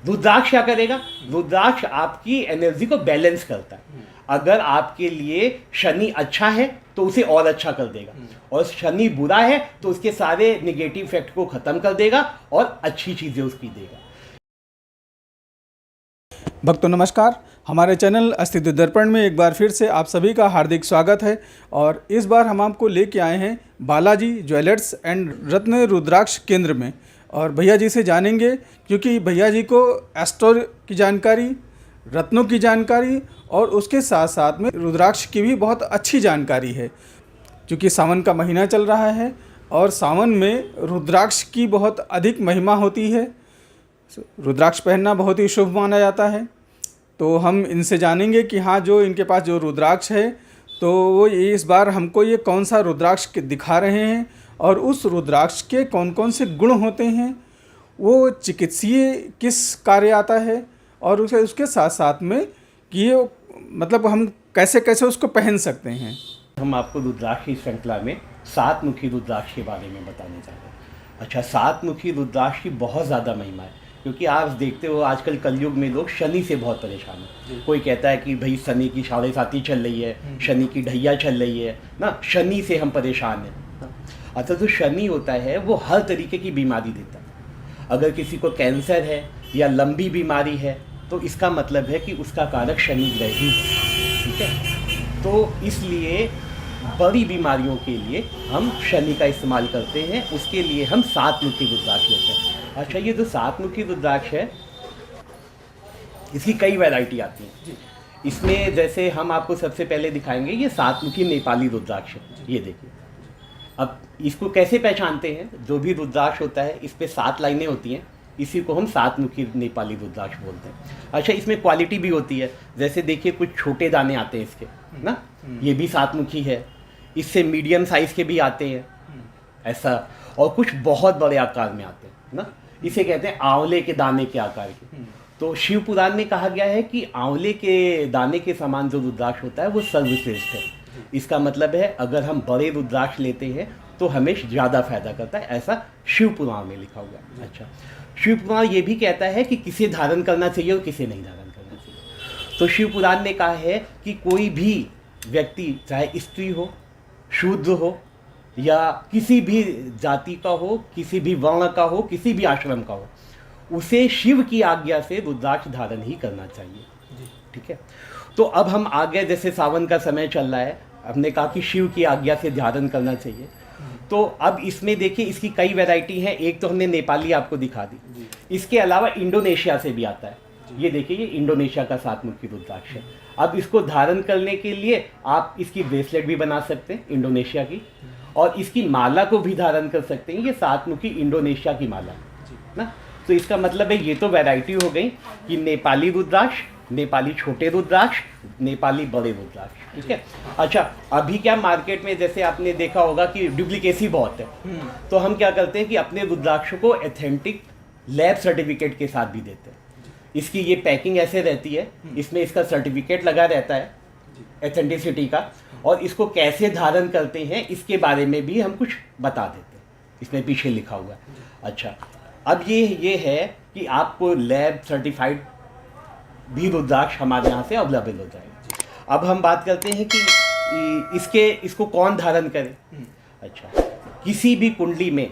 रुद्राक्ष क्या करेगा? रुद्राक्ष आपकी एनर्जी को बैलेंस करता है। अगर आपके लिए शनि अच्छा है तो उसे और अच्छा कर देगा, और शनि बुरा है तो उसके सारे निगेटिव इफेक्ट को खत्म कर देगा और अच्छी चीजें उसकी देगा। भक्तों नमस्कार, हमारे चैनल अस्तित्व दर्पण में एक बार फिर से आप सभी का हार्दिक स्वागत है। और इस बार हम आपको लेके आए हैं बालाजी ज्वेलर्स एंड रत्न रुद्राक्ष केंद्र में, और भैया जी से जानेंगे, क्योंकि भैया जी को एस्ट्रो की जानकारी, रत्नों की जानकारी और उसके साथ साथ में रुद्राक्ष की भी बहुत अच्छी जानकारी है। क्योंकि सावन का महीना चल रहा है और सावन में रुद्राक्ष की बहुत अधिक महिमा होती है। रुद्राक्ष पहनना बहुत ही शुभ माना जाता है। तो हम इनसे जानेंगे कि हाँ, जो इनके पास जो रुद्राक्ष है तो वो इस बार हमको ये कौन सा रुद्राक्ष दिखा रहे हैं, और उस रुद्राक्ष के कौन कौन से गुण होते हैं, वो चिकित्सीय किस कार्य आता है, और उसके साथ साथ में कि ये मतलब हम कैसे कैसे उसको पहन सकते हैं। हम आपको रुद्राक्ष की श्रृंखला में 7 मुखी रुद्राक्ष के बारे में बताने जा रहे हैं। अच्छा, 7 मुखी रुद्राक्ष की बहुत ज़्यादा महिमा है, क्योंकि आप देखते हो आजकल कलयुग में लोग शनि से बहुत परेशान हैं। कोई कहता है कि भाई शनि की 7.5 चल रही है, शनि की ढैया चल रही है ना, शनि से हम परेशान हैं। अच्छा, जो शनि होता है वो हर तरीके की बीमारी देता है। अगर किसी को कैंसर है या लंबी बीमारी है तो इसका मतलब है कि उसका कारक शनि ग्रह ही है। ठीक है, तो इसलिए बड़ी बीमारियों के लिए हम शनि का इस्तेमाल करते हैं, उसके लिए हम 7 मुखी रुद्राक्ष लेते हैं। अच्छा, ये जो 7 मुखी रुद्राक्ष है इसकी कई वैरायटी आती हैं। इसमें जैसे हम आपको सबसे पहले दिखाएंगे, ये 7 मुखी नेपाली रुद्राक्ष है। ये देखिए, अब इसको कैसे पहचानते हैं? जो भी रुद्राक्ष होता है इस पे 7 लाइनें होती हैं, इसी को हम 7 मुखी नेपाली रुद्राक्ष बोलते हैं। अच्छा, इसमें क्वालिटी भी होती है। जैसे देखिए, कुछ छोटे दाने आते हैं इसके ना, ये भी 7 मुखी है। इससे मीडियम साइज के भी आते हैं ऐसा, और कुछ बहुत बड़े आकार में आते हैं ना, इसे कहते हैं आंवले के दाने के आकार के। तो शिव पुराण में कहा गया है कि आंवले के दाने के समान जो रुद्राक्ष होता है वो सर्वश्रेष्ठ है। इसका मतलब है अगर हम बड़े रुद्राक्ष लेते हैं तो हमें ज़्यादा फायदा करता है, ऐसा शिव पुराण में लिखा हुआ है। अच्छा, शिव पुराण ये भी कहता है कि किसे धारण करना चाहिए और किसे नहीं धारण करना चाहिए। तो शिव पुराण ने कहा है कि कोई भी व्यक्ति, चाहे स्त्री हो, शूद्र हो, या किसी भी जाति का हो, किसी भी वर्ण का हो, किसी भी आश्रम का हो, उसे शिव की आज्ञा से रुद्राक्ष धारण ही करना चाहिए। ठीक है, तो अब हम आगे, जैसे सावन का समय चल रहा है, हमने कहा कि शिव की आज्ञा से धारण करना चाहिए। तो अब इसमें देखिए, इसकी कई वैरायटी है। एक तो हमने नेपाली आपको दिखा दी, इसके अलावा इंडोनेशिया से भी आता है। ये देखिए, ये इंडोनेशिया का 7 मुखी रुद्राक्ष है। अब इसको धारण करने के लिए आप इसकी ब्रेसलेट भी बना सकते हैं इंडोनेशिया की, और इसकी माला को भी धारण कर सकते हैं। ये 7 मुखी इंडोनेशिया की माला ना। तो इसका मतलब है ये तो वैरायटी हो गई कि नेपाली रुद्राक्ष, नेपाली छोटे रुद्राक्ष, नेपाली बड़े रुद्राक्ष। ठीक है। अच्छा, अभी क्या मार्केट में जैसे आपने देखा होगा कि डुप्लीकेसी बहुत है, तो हम क्या करते हैं कि अपने रुद्राक्ष को एथेंटिक लैब सर्टिफिकेट के साथ भी देते हैं। इसकी ये पैकिंग ऐसे रहती है, इसमें इसका सर्टिफिकेट लगा रहता है एथेंटिसिटी का, और इसको कैसे धारण करते हैं इसके बारे में भी हम कुछ बता देते हैं, इसमें पीछे लिखा हुआ है। अच्छा, अब ये है कि आपको लैब सर्टिफाइड भी रुद्राक्ष हमारे यहाँ से अवेलेबल हो जाएगा। अब हम बात करते हैं कि इसको कौन धारण करे। अच्छा, किसी भी कुंडली में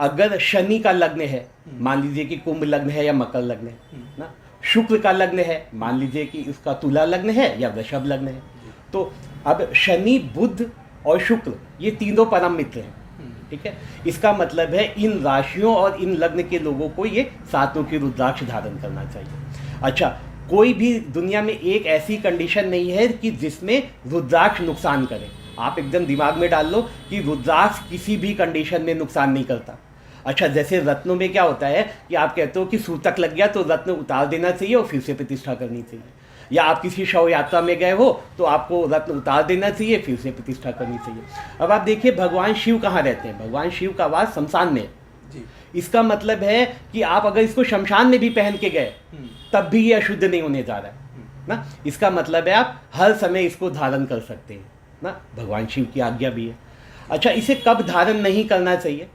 अगर शनि का लग्न है, मान लीजिए कि कुंभ लग्न है या मकर लग्न है ना, शुक्र का लग्न है, मान लीजिए कि उसका तुला लग्न है या वृषभ लग्न है, तो अब शनि, बुध और शुक्र ये तीनों परम मित्र हैं। ठीक है, इसका मतलब है इन राशियों और इन लग्न के लोगों को ये 7 मुखी रुद्राक्ष धारण करना चाहिए। अच्छा, कोई भी दुनिया में एक ऐसी कंडीशन नहीं है कि जिसमें रुद्राक्ष नुकसान करे। आप एकदम दिमाग में डाल लो कि रुद्राक्ष किसी भी कंडीशन में नुकसान नहीं करता। अच्छा, जैसे रत्नों में क्या होता है कि आप कहते हो कि सूतक लग गया तो रत्न उतार देना चाहिए और फिर से प्रतिष्ठा करनी चाहिए, या आप किसी शव यात्रा में गए हो तो आपको रत्न उतार देना चाहिए, फिर से प्रतिष्ठा करनी चाहिए। अब आप देखिए, भगवान शिव कहाँ रहते हैं? भगवान शिव का वास शमशान में जी। इसका मतलब है कि आप अगर इसको शमशान में भी पहन के गए तब भी ये अशुद्ध नहीं होने जा रहा है ना। इसका मतलब है आप हर समय इसको धारण कर सकते हैं ना, भगवान शिव की आज्ञा भी है। अच्छा, इसे कब धारण नहीं करना चाहिए?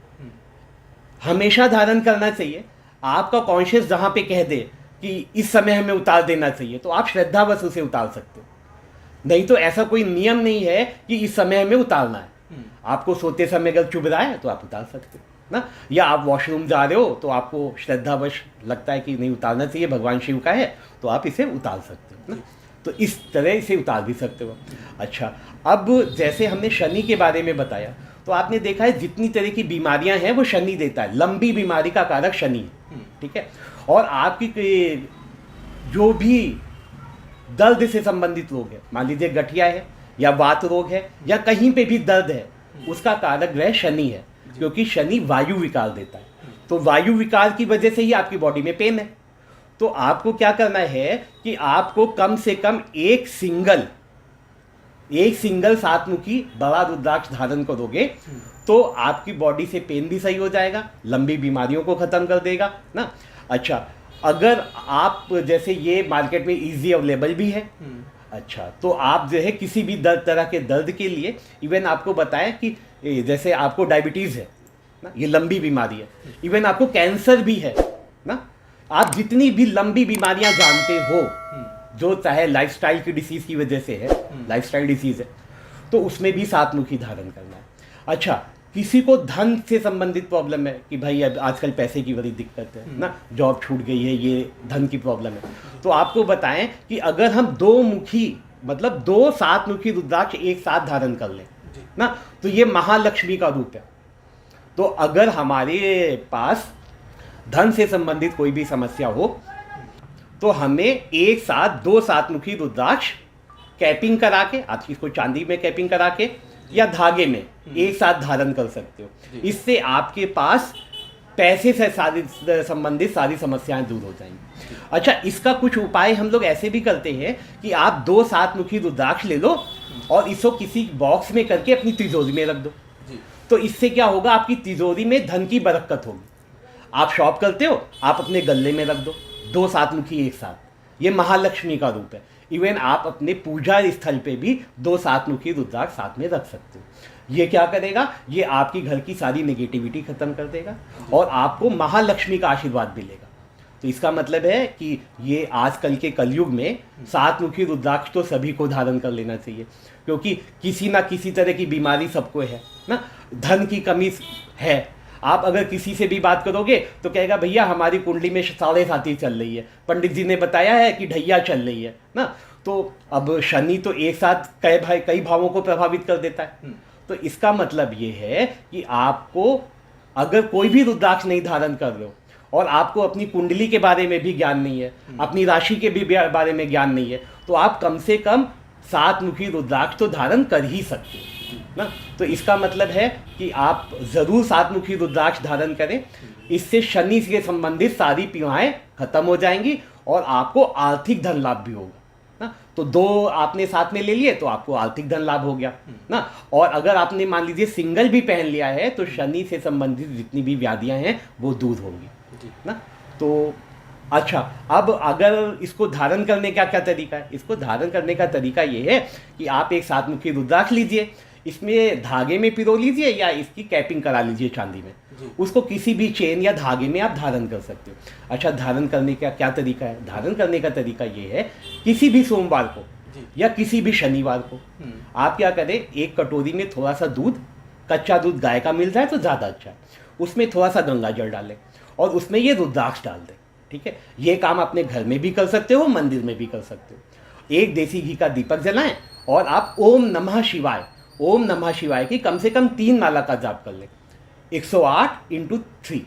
हमेशा धारण करना चाहिए। आपका कॉन्शियस जहाँ पे कह दे कि इस समय हमें उतार देना चाहिए, तो आप श्रद्धावश उसे उतार सकते हो। नहीं तो ऐसा कोई नियम नहीं है कि इस समय हमें उतारना है। आपको सोते समय अगर चुभ रहा है तो आप उतार सकते हो ना, या आप वॉशरूम जा रहे हो तो आपको श्रद्धावश लगता है कि नहीं उतारना चाहिए, भगवान शिव का है, तो आप इसे उतार सकते हो ना। तो इस तरह इसे उतार भी सकते हो। अच्छा, अब जैसे हमने शनि के बारे में बताया, तो आपने देखा है जितनी तरह की बीमारियां हैं वो शनि देता है। लंबी बीमारी का कारक शनि है, ठीक है। और आपकी जो भी दर्द से संबंधित रोग है, मान लीजिए गठिया है या वात रोग है या कहीं पे भी दर्द है, उसका कारक ग्रह शनि है, क्योंकि शनि वायु विकार देता है। तो वायु विकार की वजह से ही आपकी बॉडी में पेन है। तो आपको क्या करना है कि आपको कम से कम एक सिंगल सातमुखी बड़ा रुद्राक्ष धारण करोगे तो आपकी बॉडी से पेन भी सही हो जाएगा, लंबी बीमारियों को खत्म कर देगा ना। अच्छा, अगर आप जैसे ये मार्केट में इजी अवेलेबल भी है, अच्छा, तो आप जो है किसी भी तरह के दर्द के लिए, इवन आपको बताएं कि जैसे आपको डायबिटीज़ है ना, ये लंबी बीमारी है, इवन आपको कैंसर भी है ना, आप जितनी भी लंबी बीमारियां जानते हो जो चाहे लाइफस्टाइल की डिसीज की वजह से है, लाइफस्टाइल डिसीज है, तो उसमें भी सातमुखी धारण करना है। अच्छा, किसी को धन से संबंधित प्रॉब्लम है कि भाई अब आजकल पैसे की बड़ी दिक्कत है ना, जॉब छूट गई है, ये धन की प्रॉब्लम है, तो आपको बताएं कि अगर हम दो सातमुखी रुद्राक्ष एक साथ धारण कर लें ना, तो ये महालक्ष्मी का रूप है। तो अगर हमारे पास धन से संबंधित कोई भी समस्या हो तो हमें एक साथ दो सातमुखी रुद्राक्ष कैपिंग करा के, आप इसको चांदी में कैपिंग करा के या धागे में एक साथ धारण कर सकते हो। इससे आपके पास पैसे से संबंधित सारी समस्याएं दूर हो जाएंगी। अच्छा, इसका कुछ उपाय हम लोग ऐसे भी करते हैं कि आप दो सातमुखी रुद्राक्ष ले लो और इसको किसी बॉक्स में करके अपनी तिजोरी में रख दो। तो इससे क्या होगा, आपकी तिजोरी में धन की बरकत होगी। आप शॉप करते हो, आप अपने गले में रख दो दो सातमुखी एक साथ, ये महालक्ष्मी का रूप है। इवन आप अपने पूजा स्थल पे भी दो सातमुखी रुद्राक्ष साथ में रख सकते हो। ये क्या करेगा, ये आपकी घर की सारी नेगेटिविटी खत्म कर देगा और आपको महालक्ष्मी का आशीर्वाद मिलेगा। तो इसका मतलब है कि ये आजकल के कलयुग में सातमुखी रुद्राक्ष तो सभी को धारण कर लेना चाहिए, क्योंकि किसी ना किसी तरह की बीमारी सबको है ना, धन की कमी है। आप अगर किसी से भी बात करोगे तो कहेगा भैया हमारी कुंडली में 7.5 चल रही है, पंडित जी ने बताया है कि ढैया चल रही है ना। तो अब शनि तो एक साथ कई भावों को प्रभावित कर देता है। तो इसका मतलब ये है कि आपको अगर कोई भी रुद्राक्ष नहीं धारण कर रहे हो और आपको अपनी कुंडली के बारे में भी ज्ञान नहीं है, अपनी राशि के भी बारे में ज्ञान नहीं है, तो आप कम से कम सातमुखी रुद्राक्ष तो धारण कर ही सकते हो ना। तो इसका मतलब है कि आप जरूर सातमुखी रुद्राक्ष धारण करें, इससे शनि से संबंधित सारी पीड़ाएं खत्म हो जाएंगी और आपको आर्थिक धन लाभ भी होगा ना। तो दो आपने साथ में ले लिए तो आपको आर्थिक धन लाभ हो गया ना। और अगर आपने मान लीजिए सिंगल भी पहन लिया है तो शनि से संबंधित जितनी भी व्याधियां हैं वो दूर होंगी ना। तो अच्छा, अब अगर इसको धारण करने का क्या तरीका है, इसको धारण करने का तरीका ये है कि आप एक सातमुखी रुद्राक्ष लीजिए, इसमें धागे में पिरो लीजिए या इसकी कैपिंग करा लीजिए चांदी में, उसको किसी भी चेन या धागे में आप धारण कर सकते हो। अच्छा, धारण करने का क्या तरीका है, धारण करने का तरीका ये है, किसी भी सोमवार को या किसी भी शनिवार को आप क्या करें, एक कटोरी में थोड़ा सा दूध, कच्चा दूध गाय का मिल जाए तो ज़्यादा अच्छा है, उसमें थोड़ा सा गंगा जल डालें और उसमें ये रुद्राक्ष डाल दें। ठीक है, ये काम अपने घर में भी कर सकते हो, मंदिर में भी कर सकते हो। एक देसी घी का दीपक जलाएं और आप ओम नमः शिवाय की कम से कम 3 माला का जाप कर लें, 108 × 3।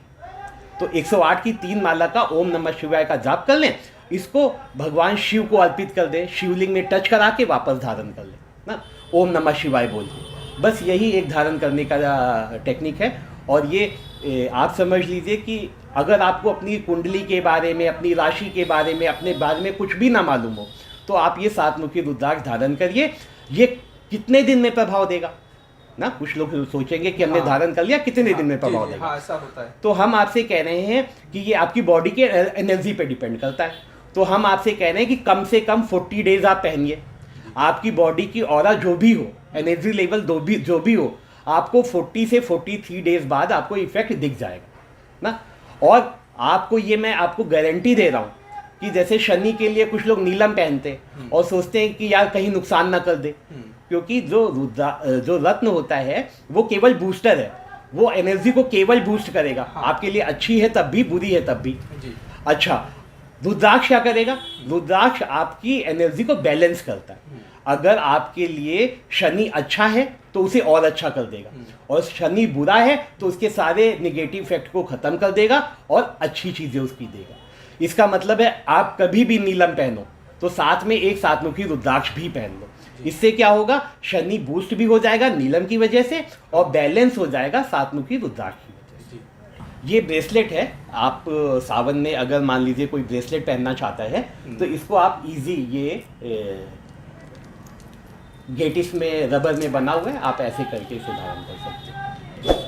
तो 108 की 3 माला का ओम नमः शिवाय का जाप कर लें, इसको भगवान शिव को अर्पित कर दें, शिवलिंग में टच करा के वापस धारण कर लें ना, ओम नमः शिवाय बोल के। बस यही एक धारण करने का टेक्निक है। और ये आप समझ लीजिए कि अगर आपको अपनी कुंडली के बारे में, अपनी राशि के बारे में, अपने बारे में कुछ भी ना मालूम हो तो आप ये सातमुखी रुद्राक्ष धारण करिए। ये कितने दिन में प्रभाव देगा ना, कुछ लोग सोचेंगे कि हमने धारण कर लिया, कितने दिन में प्रभाव देगा। हाँ, ऐसा होता है। तो हम आपसे कह रहे हैं कि ये आपकी बॉडी के एनर्जी पे डिपेंड करता है। तो हम आपसे कह रहे हैं कि कम से कम 40 डेज आप पहनिए, आपकी बॉडी की ऑरा जो भी हो, एनर्जी लेवल जो भी हो, आपको 40 से 43 डेज बाद आपको इफेक्ट दिख जाएगा ना। और आपको ये मैं आपको गारंटी दे रहा हूँ कि जैसे शनि के लिए कुछ लोग नीलम पहनते हैं और सोचते हैं कि यार कहीं नुकसान ना कर दे, क्योंकि जो रत्न होता है वो केवल बूस्टर है, वो एनर्जी को केवल बूस्ट करेगा। आपके लिए अच्छी है तब भी, बुरी है तब भी। अच्छा, रुद्राक्ष क्या करेगा? रुद्राक्ष आपकी एनर्जी को बैलेंस करता है। अगर आपके लिए शनि अच्छा है तो उसे और अच्छा कर देगा, और शनि बुरा है तो उसके सारे निगेटिव इफेक्ट को खत्म कर देगा और अच्छी चीजें उसकी देगा। इसका मतलब है आप कभी भी नीलम पहनो तो साथ में एक सातमुखी रुद्राक्ष भी पहन लो। इससे क्या होगा, शनि बूस्ट भी हो जाएगा नीलम की वजह से और बैलेंस हो जाएगा सातमुखी रुद्राक्ष की वजह से। ये ब्रेसलेट है, आप सावन में अगर मान लीजिए कोई ब्रेसलेट पहनना चाहता है तो इसको आप इजी, ये गेटिस में रबर में बना हुआ है, आप ऐसे करके इसे धारण कर सकते हैं।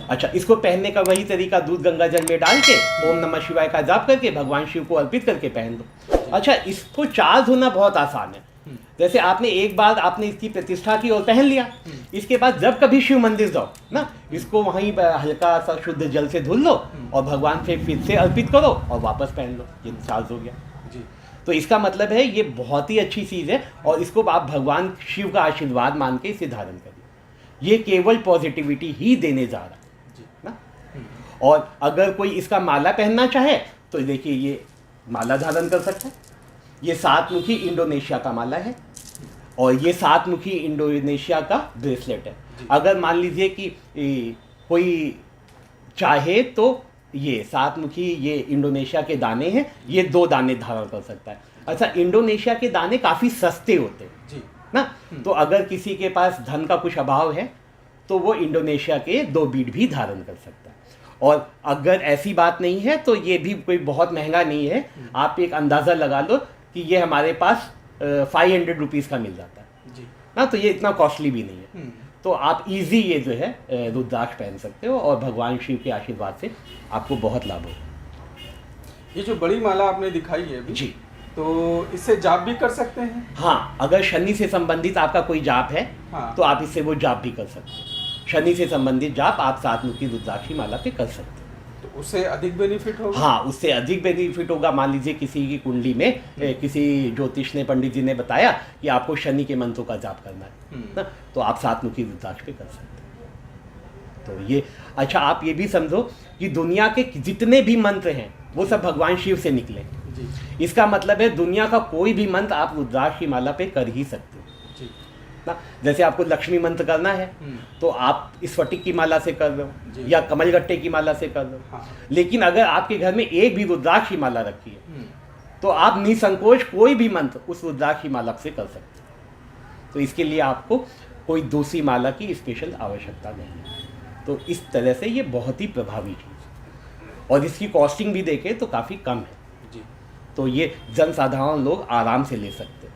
अच्छा, इसको पहनने का वही तरीका, दूध गंगा जल में डाल के ओम नमः शिवाय का जाप करके भगवान शिव को अर्पित करके पहन लो। अच्छा, इसको चार्ज होना बहुत आसान है। जैसे आपने एक बार आपने इसकी प्रतिष्ठा की और पहन लिया, इसके बाद जब कभी शिव मंदिर जाओ ना, इसको वहीं हल्का सा शुद्ध जल से धुल लो और भगवान से फिर से अर्पित करो और वापस पहन लो, ये चार्ज हो गया जी। तो इसका मतलब है ये बहुत ही अच्छी चीज़ है और इसको आप भगवान शिव का आशीर्वाद मान के इसे धारण करिए। ये केवल पॉजिटिविटी ही देने जा रहा है ना। और अगर कोई इसका माला पहनना चाहे तो देखिए ये माला धारण कर सकता है। ये सातमुखी इंडोनेशिया का माला है और ये सातमुखी इंडोनेशिया का ब्रेसलेट है। अगर मान लीजिए कि कोई चाहे तो ये सातमुखी, ये इंडोनेशिया के दाने हैं, ये 2 दाने धारण कर सकता है। अच्छा, इंडोनेशिया के दाने काफ़ी सस्ते होते हैं जी ना, तो अगर किसी के पास धन का कुछ अभाव है तो वो इंडोनेशिया के 2 बीड भी धारण कर सकता है। और अगर ऐसी बात नहीं है तो ये भी कोई बहुत महंगा नहीं है, आप एक अंदाज़ा लगा लो कि ये हमारे पास 500 रुपीज़ का मिल जाता है जी ना, तो ये इतना कॉस्टली भी नहीं है। तो आप इजी ये जो है रुद्राक्ष पहन सकते हो और भगवान शिव के आशीर्वाद से आपको बहुत लाभ होगा। ये जो बड़ी माला आपने दिखाई है अभी, जी, तो इससे जाप भी कर सकते हैं? हाँ, अगर शनि से संबंधित आपका कोई जाप है तो आप इससे वो जाप भी कर सकते हैं। शनि से संबंधित जाप आप सातमुखी रुद्राक्षी माला पे कर सकते हैं। तो उससे अधिक बेनिफिट होगा? हाँ, उससे अधिक बेनिफिट होगा। मान लीजिए किसी की कुंडली में किसी ज्योतिष ने, पंडित जी ने बताया कि आपको शनि के मंत्रों का जाप करना है ना, तो आप सातमुखी रुद्राक्ष पे कर सकते हैं। तो ये अच्छा, आप ये भी समझो कि दुनिया के जितने भी मंत्र हैं वो सब भगवान शिव से निकले जी। इसका मतलब है दुनिया का कोई भी मंत्र आप रुद्राक्ष की माला पे कर ही सकते हो जी ना। जैसे आपको लक्ष्मी मंत्र करना है तो आप स्फटिक की माला से कर रहे हो या कमलगट्टे की माला से कर रहे हो। हाँ। लेकिन अगर आपके घर में एक भी रुद्राक्ष की माला रखी है तो आप निसंकोच कोई भी मंत्र उस रुद्राक्ष की माला से कर सकते हो। तो इसके लिए आपको कोई दूसरी माला की स्पेशल आवश्यकता नहीं है। तो इस तरह से ये बहुत ही प्रभावी चीज़ है और इसकी कॉस्टिंग भी देखें तो काफ़ी कम है जी। तो ये जनसाधारण लोग आराम से ले सकते हैं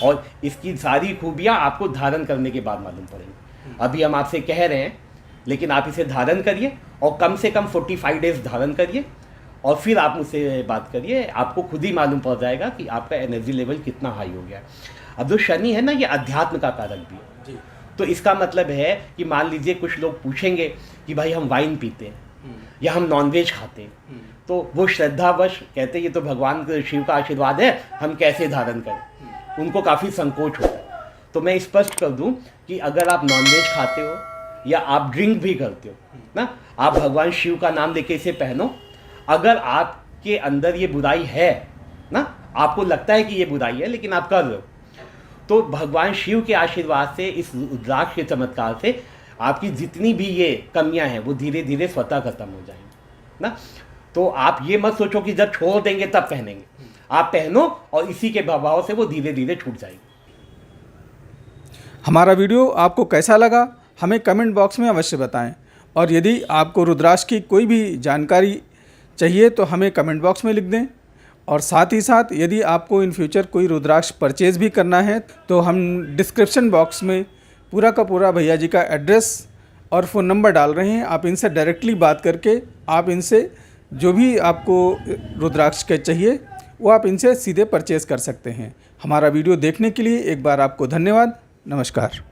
और इसकी सारी खूबियाँ आपको धारण करने के बाद मालूम पड़ेंगी। अभी हम आपसे कह रहे हैं, लेकिन आप इसे धारण करिए और कम से कम 45 डेज धारण करिए और फिर आप मुझसे बात करिए, आपको खुद ही मालूम पड़ जाएगा कि आपका एनर्जी लेवल कितना हाई हो गया। अब जो शनि है ना, ये अध्यात्म का कारक भी है जी। तो इसका मतलब है कि मान लीजिए कुछ लोग पूछेंगे कि भाई हम वाइन पीते हैं या हम नॉनवेज खाते हैं, तो वो श्रद्धावश कहते हैं ये तो भगवान शिव का आशीर्वाद है, हम कैसे धारण करें, उनको काफ़ी संकोच होता है। तो मैं स्पष्ट कर दूं कि अगर आप नॉनवेज खाते हो या आप ड्रिंक भी करते हो ना, आप भगवान शिव का नाम लेके इसे पहनो। अगर आपके अंदर ये बुराई है ना, आपको लगता है कि ये बुराई है लेकिन आप कर रहे हो, तो भगवान शिव के आशीर्वाद से, इस रुद्राक्ष के चमत्कार से आपकी जितनी भी ये कमियां हैं वो धीरे धीरे स्वतः खत्म हो जाएंगी ना। तो आप ये मत सोचो कि जब छोड़ देंगे तब पहनेंगे, आप पहनो और इसी के प्रभाव से वो धीरे धीरे छूट जाएगी। हमारा वीडियो आपको कैसा लगा हमें कमेंट बॉक्स में अवश्य बताएं और यदि आपको रुद्राक्ष की कोई भी जानकारी चाहिए तो हमें कमेंट बॉक्स में लिख दें। और साथ ही साथ यदि आपको इन फ्यूचर कोई रुद्राक्ष परचेज भी करना है तो हम डिस्क्रिप्शन बॉक्स में पूरा का पूरा भैया जी का एड्रेस और फ़ोन नंबर डाल रहे हैं। आप इनसे डायरेक्टली बात करके आप इनसे जो भी आपको रुद्राक्ष के चाहिए वो आप इनसे सीधे परचेज़ कर सकते हैं। हमारा वीडियो देखने के लिए एक बार आपको धन्यवाद। नमस्कार।